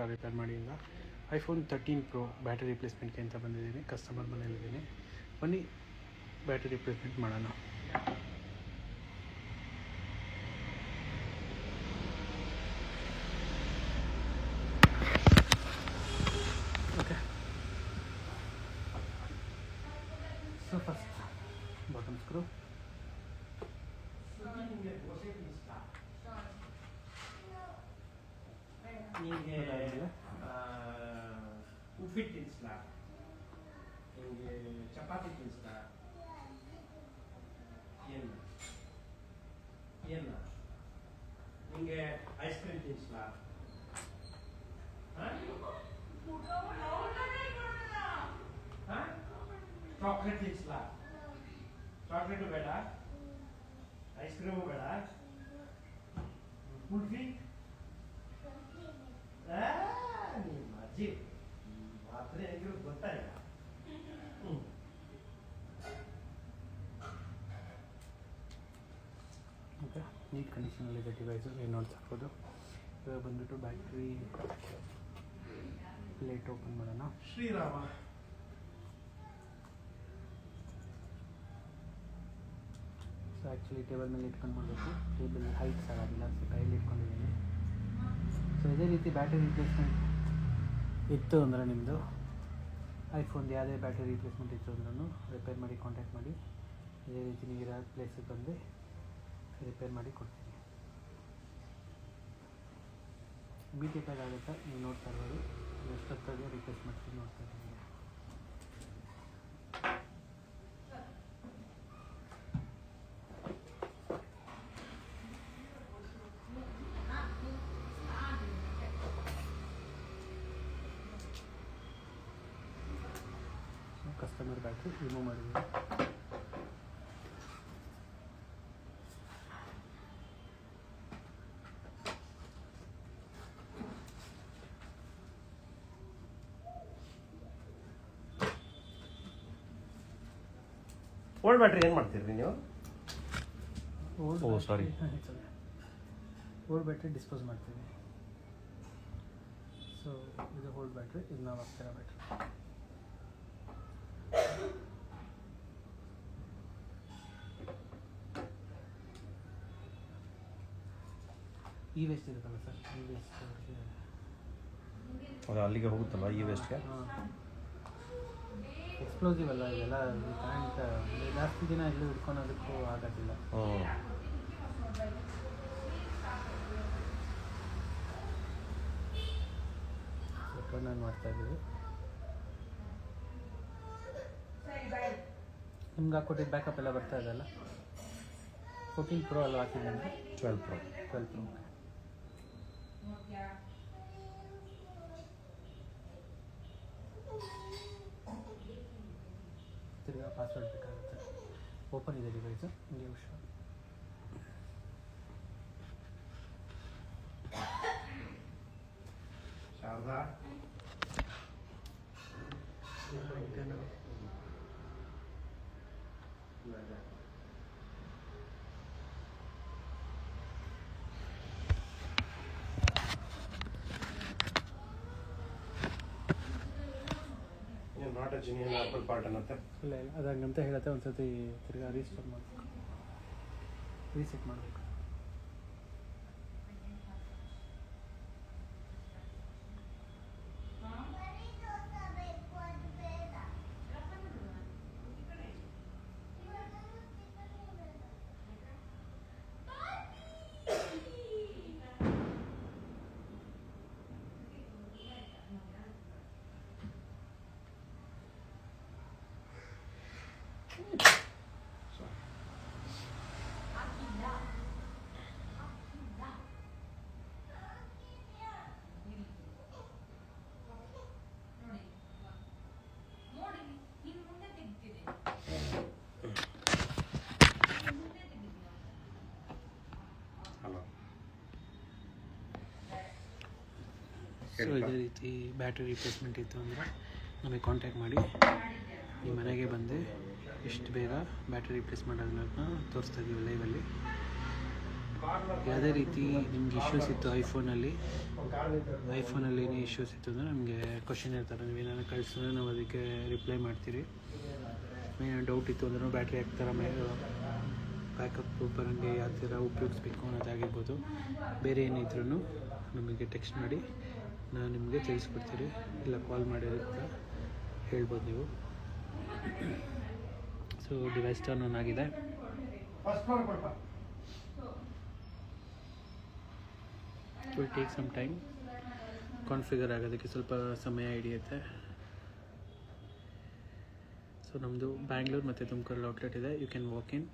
Repair ಮಾಡಿ ಈಗ iPhone 13 Pro battery ರಿಪ್ಲೇಸ್ಮೆಂಟ್ಗೆ ಅಂತ ಬಂದಿದ್ದೀನಿ. ಕಸ್ಟಮರ್ ಮನೇಲಿದ್ದೀನಿ, ಬನ್ನಿ ಬ್ಯಾಟ್ರಿ ರಿಪ್ಲೇಸ್ಮೆಂಟ್ ಮಾಡೋಣ. Okay, so first bottom screw, ನಿಮಗೆ ಉಪ್ಪಿಟ್ಟು ತಿನ್ನಿಸ್ಲಾ, ನಿಮಗೆ ಚಪಾತಿ ತಿನ್ನಿಸ್ಲಾ, ಏನು ನಿಮಗೆ ಐಸ್ ಕ್ರೀಮ್ ತಿನ್ನಿಸ್ಲಾ, ಚಾಕ್ಲೇಟ್ ತಿನ್ನಿಸ್ಲಾ? ಚಾಕ್ಲೇಟು ಬೇಡ, ಐಸ್ ಕ್ರೀಮು ಬೇಡ, ಕುಲ್ಫಿ ನಿಮ್ಮ ಅಜ್ಜಿ ಮಾತ್ರ ಹೆಂಗಿರೋದು ಗೊತ್ತಾಯಿಲ್ಲ. ಓಕೆ, ನೀಟ್ ಕಂಡೀಷನಲ್ಲಿದೆ ಡಿವೈಸು, ಏನು ನೋಡ್ತಾ ಇರ್ಬೋದು. ಇವಾಗ ಬಂದುಬಿಟ್ಟು ಬ್ಯಾಟ್ರಿ ಪ್ಲೇಟ್ ಓಪನ್ ಮಾಡೋಣ. ಶ್ರೀರಾಮ ಸೊ ಆ್ಯಕ್ಚುಲಿ ಟೇಬಲ್ ಮೇಲೆ ಇಟ್ಕೊಂಡು ಮಾಡಬೇಕು, ಟೇಬಲ್ ಹೈಟ್ಸ್ ಆಗೋದಿಲ್ಲ, ಸೊ ಕೈಯಲ್ಲಿ ಇಟ್ಕೊಂಡಿದ್ದೀನಿ. ಸೊ ಇದೇ ರೀತಿ ಬ್ಯಾಟ್ರಿ ರಿಪ್ಲೇಸ್ಮೆಂಟ್ ಇತ್ತು ಅಂದರೆ ನಿಮ್ಮದು ಐಫೋನ್ದು ಯಾವುದೇ ಬ್ಯಾಟ್ರಿ ರಿಪ್ಲೇಸ್ಮೆಂಟ್ ಇತ್ತು ಅಂದ್ರೂ ರಿಪೇರ್ ಮಾಡಿ ಕಾಂಟ್ಯಾಕ್ಟ್ ಮಾಡಿ. ಇದೇ ರೀತಿ ನೀವು ಇರೋ ಪ್ಲೇಸಿಗೆ ಬಂದು ರಿಪೇರ್ ಮಾಡಿ ಕೊಡ್ತೀನಿ. ಇಮಿಡಿಯೇಟಾಗಿ ಆಗುತ್ತೆ, ನೀವು ನೋಡ್ತಾ ಇರ್ಬೋದು. ಎಷ್ಟೊತ್ತಾಗಿ ರಿಕ್ವೆಸ್ಟ್ ಮಾಡ್ತೀನಿ, ನೋಡ್ತಾ ಇದ್ದೀನಿ. ಕಸ್ಟಮರ್ ಬ್ಯಾಟ್ರಿ ರಿಮೂವ್ ಮಾಡಿದ್ದೀನಿ. ಓಲ್ಡ್ ಬ್ಯಾಟ್ರಿ ಏನು ಮಾಡ್ತೀರಿ ನೀವು? ಸಾರಿ, ಓಲ್ಡ್ ಬ್ಯಾಟ್ರಿ ಡಿಸ್ಪೋಸ್ ಮಾಡ್ತೀವಿ. ಸೊ ಇದು ಓಲ್ಡ್ ಬ್ಯಾಟ್ರಿ, ಇದು ನಾವು ಹಾಕ್ತಿರೋ ಬ್ಯಾಟ್ರಿ. ಈ ವೇಸ್ಟ್ ಇರುತ್ತಲ್ಲ ಸರ್, ಈ ವೇಸ್ಟ್ ಅದು ಅಲ್ಲಿಗೆ ಹೋಗುತ್ತಲ್ಲ ಈ ವೇಸ್ಟ್ಗೆ. ಎಕ್ಸ್ಪ್ಲೋಸಿವ್ ಅಲ್ಲ ಇದೆಲ್ಲ, ಕರೆಂಟ್ ಜಾಸ್ತಿ ದಿನ ಎಲ್ಲೂ ಹಿಡ್ಕೊಳೋದಕ್ಕೂ ಆಗೋದಿಲ್ಲ. ಟರ್ನ್ ಮಾಡ್ತಾ ಇದ್ದೀವಿ. ನಿಮ್ಗೆ ಹಾಕ್ಕೊಟ್ಟಿದ್ದು ಬ್ಯಾಕಪ್ ಎಲ್ಲ ಬರ್ತಾ ಇದೆಯಲ್ಲ. 14 Pro ಅಲ್ಲ ಹಾಕಿದ್ದೀನಿ, 12 Pro. ತಿರ್ಗಾ ಪಾಸ್ವರ್ಡ್ ಬೇಕಾಗುತ್ತೆ. ಓಪನ್ ಇದೆ ಡಿವೈಸು, ಹಿಂಗೆ ಹುಷಾರು. Sharada not a genuine Apple part ಅನ್ನತ್ತೆ. ಇಲ್ಲ ಅದು ಹಂಗಂತ ಹೇಳುತ್ತೆ. ಒಂದು ಸರ್ತಿ ತಿರ್ಗಾ ರೀಸ್ಟೋರ್ ಮಾಡಬೇಕು, ರೀಸೆಟ್ ಮಾಡಬೇಕು. ಸೊ ಇದೇ ರೀತಿ ಬ್ಯಾಟ್ರಿ ರಿಪ್ಲೇಸ್ಮೆಂಟ್ ಇತ್ತು ಅಂದರೆ ನಮಗೆ ಕಾಂಟ್ಯಾಕ್ಟ್ ಮಾಡಿ, ನಿಮ್ಮ ಮನೆಗೆ ಬಂದು ಎಷ್ಟು ಬೇಗ ಬ್ಯಾಟ್ರಿ ರಿಪ್ಲೇಸ್ ಮಾಡೋದನ್ನ ತೋರಿಸ್ತಾ ಇದ್ದೀವಿ ಲೈವಲ್ಲಿ. ಯಾವುದೇ ರೀತಿ ನಿಮ್ಗೆ ಇಶ್ಯೂಸ್ ಇತ್ತು ಐಫೋನಲ್ಲಿ ಏನೇ ಇಶ್ಯೂಸ್ ಇತ್ತು ಅಂದರೆ ನಮಗೆ ಕ್ವಶನ್ ಇರ್ತಾರೆ, ನೀವು ಏನಾದ್ರು ಕಳಿಸಿದ್ರೆ ನಾವು ಅದಕ್ಕೆ ರಿಪ್ಲೈ ಮಾಡ್ತೀರಿ. ಏನಾದ್ರು ಡೌಟ್ ಇತ್ತು ಅಂದ್ರೂ ಬ್ಯಾಟ್ರಿ ಯಾವ ಥರ ಬ್ಯಾಕಪ್ ಬರೋಂಗೆ ಯಾವ ಥರ ಉಪಯೋಗಿಸ್ಬೇಕು ಅನ್ನೋದಾಗಿರ್ಬೋದು, ಬೇರೆ ಏನಿದ್ರೂ ನಮಗೆ ಟೆಕ್ಸ್ಟ್ ಮಾಡಿ ನಾವು ನಿಮಗೆ ತಿಳಿಸ್ಕೊಡ್ತೀರಿ, ಇಲ್ಲ ಕಾಲ್ ಮಾಡಿ ಅಂತ ಹೇಳ್ಬೋದು ನೀವು. ಸೊ ಡಿವೈಸ್ ಟರ್ನ್ ಆನ್ ಆಗಿದೆ. It will take some time, configure ಆಗೋದಕ್ಕೆ ಸ್ವಲ್ಪ ಸಮಯ ಹಿಡಿಯುತ್ತೆ. ಸೊ ನಮ್ಮದು ಬ್ಯಾಂಗ್ಳೂರು ಮತ್ತು ತುಮಕೂರಲ್ಲಿ ಔಟ್ಲೆಟ್ ಇದೆ. You can walk in.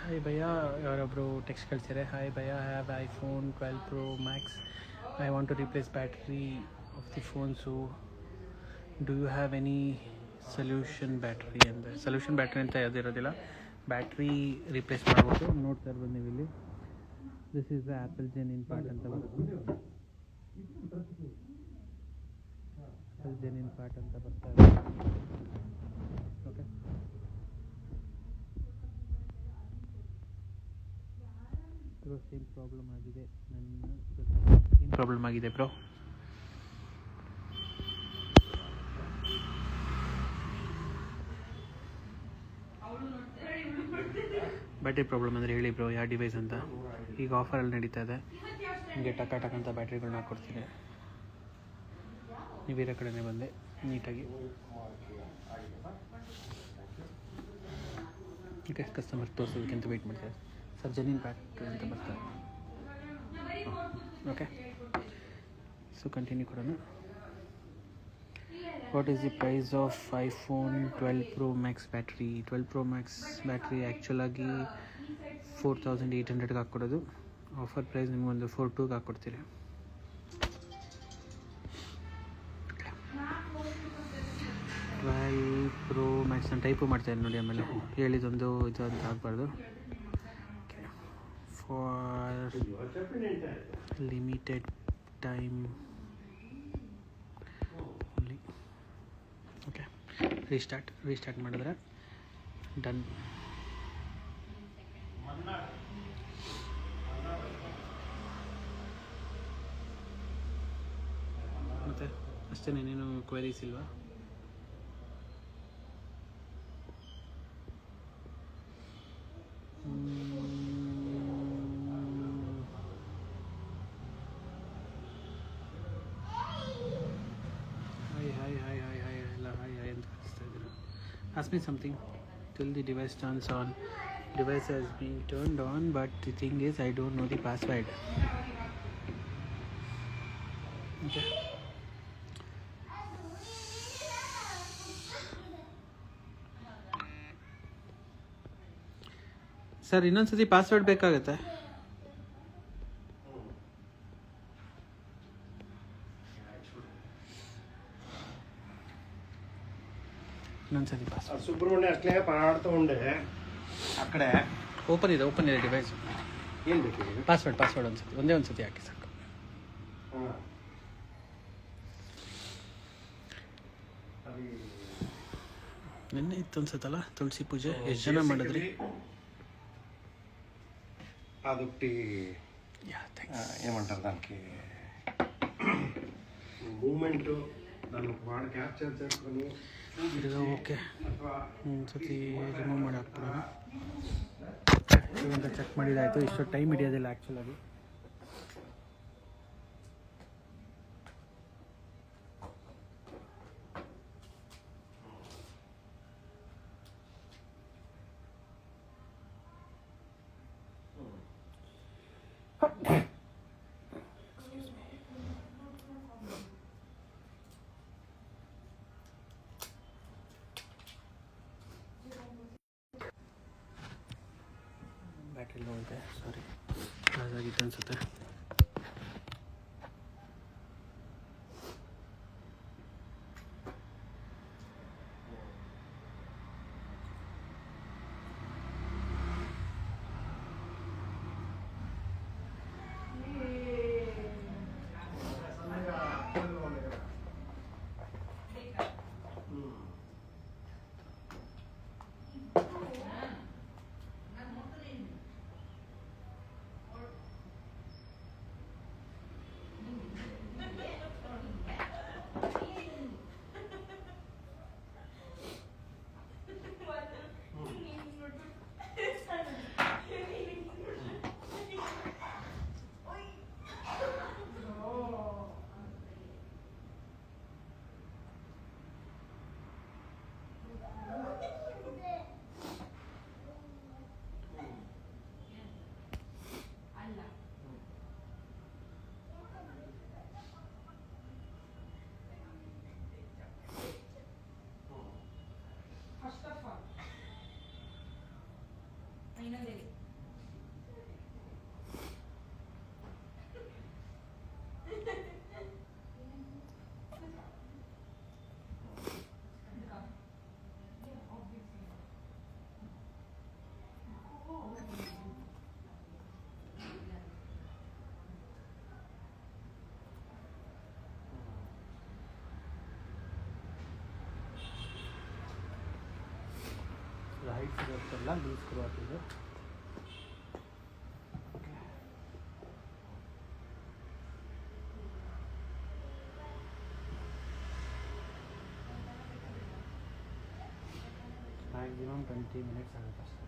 Hi ಭಯ್ಯ, ಯಾರೊಬ್ಬರು ಟೆಕ್ಸ್ಟ್ ಕಳಿಸಿದ್ದಾರೆ. ಹಾಯ್ ಭಯ್ಯ, I have iPhone 12 Pro Max. I want to replace battery of the phone. So do you have any solution battery ಅಂದರೆ ಸೊಲ್ಯೂಷನ್ ಬ್ಯಾಟ್ರಿ ಅಂತ ಯಾವುದಿರೋದಿಲ್ಲ, ಬ್ಯಾಟ್ರಿ ರಿಪ್ಲೇಸ್ ಮಾಡ್ಬೋದು. ನೋಡ್ತಾ ಇರ್ಬೋದು ನೀವು ಇಲ್ಲಿ, this is the Apple genuine part ಅಂತ ಬರುತ್ತೆ. ಆ್ಯಪಲ್ ಜೆನ್ಯೂನ್ ಪಾರ್ಟ್ ಅಂತ ಬರ್ತಾ ಇದೆ. ಓಕೆ, ಬ್ರೋ ಸೇಮ್ ಪ್ರಾಬ್ಲಮ್ ಆಗಿದೆ. ಏನು ಪ್ರಾಬ್ಲಮ್ ಆಗಿದೆ ಬ್ರೋ? ಬ್ಯಾಟ್ರಿ ಪ್ರಾಬ್ಲಮ್ ಅಂದರೆ ಹೇಳಿ ಬ್ರೋ, ಯಾವ ಡಿವೈಸ್ ಅಂತ. ಈಗ ಆಫರಲ್ಲಿ ನಡೀತಾ ಇದೆ, ನಿಮಗೆ ಟಕ ಅಂತ ಬ್ಯಾಟ್ರಿಗಳನ್ನ ಹಾಕ್ಕೊಡ್ತೀನಿ. ನೀವು ಬೇರೆ ಕಡೆನೇ ಬಂದೆ ನೀಟಾಗಿ. ಓಕೆ, ಕಸ್ಟಮರ್ ತೋರಿಸೋದಕ್ಕಿಂತ ವೆಯ್ಟ್ ಮಾಡ್ತಾರೆ ಸರ್. ಜೆನ್ಯೂನ್ ಬ್ಯಾಟ್ರಿ ಅಂತ ಬರ್ತಾರೆ. ಓಕೆ, ಸೊ ಕಂಟಿನ್ಯೂ ಕೊಡೋಣ. What is the price of iPhone 12 Pro Max battery? 12 Pro Max battery ಆ್ಯಕ್ಚುಲಾಗಿ 4800ಗೆ ಹಾಕ್ಕೊಡೋದು. ಆಫರ್ ಪ್ರೈಸ್ ನಿಮಗೊಂದು 42ಗೆ ಹಾಕ್ಕೊಡ್ತೀರಿ. Pro Max ನಾನು ಟೈಪು ಮಾಡ್ತಾಯಿದ್ದೀನಿ ನೋಡಿ, ಆಮೇಲೆ ಹೇಳಿದೊಂದು ಇದು ಅಂತ ಆಗಬಾರ್ದು. For limited time only. Okay, restart ಮಾಡಿದ್ರೆ ಡನ್. ಮತ್ತು ಅಷ್ಟೇ, ಏನೇನು ಕ್ವೆರೀಸ್ ಇಲ್ವಾ? Ask me something till the device turns on. Device has been turned on, but the thing is I don't know the password. Okay. Sir ಇನ್ನೊಂದ್ಸತಿ password ಬೇಕಾಗುತ್ತೆ. ಇನ್ನೊಂದ್ಸತಿ password. Subrahmanya ಅಷ್ಟೇ ಪಾಡ್ತಾ ಉಂಡೆ ಆ ಕಡೆ ಓಪನ್ ಇದೆ ಡಿವೈಸ್. ಏನು ಬೇಕು? ಪಾಸ್ವರ್ಡ್ ಒಂದೇ ಒಂದ್ಸತಿ ಹಾಕಿ ಸಾಕು. ನಿನ್ನೆ ಇತ್ತು ಅನ್ಸುತ್ತಲ್ಲ ತುಳಸಿ ಪೂಜೆ, ಎಷ್ಟು ಜನ ಮಾಡಿದ್ರಿ? ಅದಕ್ಕೆ ఏమంటారు దానికి ಮೂಮೆಂಟು ನಾನು ಮಾಡಿ ಕ್ಯಾಪ್ಚರ್ చేసుకొని ಓಕೆ ಒಂದ್ಸತಿ ರಿಮೂವ್ ಮಾಡಿ ಹಾಕ್ಬಿಡೋಣ. ಇವಾಗ ಚೆಕ್ ಮಾಡಿದಾಯಿತು, ಇಷ್ಟು ಟೈಮ್ ಹಿಡಿಯೋದಿಲ್ಲ ಆ್ಯಕ್ಚುಲಾಗಿ. ಬ್ಯಾಟ್ರಿ ಲೋ ಇದೆ, ಸಾರಿ. ಆಗಿತ್ತು ಅನಿಸುತ್ತೆ. ಹೈಟ್ ಸಿಗೋಕ್ಕೆಲ್ಲ ಲೂಸ್ ಸ್ಕ್ರೂ ಹಾಕಿದ್ದು. ಮ್ಯಾಕ್ಸಿಮಮ್ 20 ಮಿನಿಟ್ಸ್ ಆಗುತ್ತೆ ಅಷ್ಟೇ.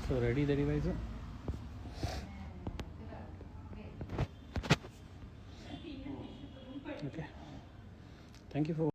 So ready the device? Okay. Thank you for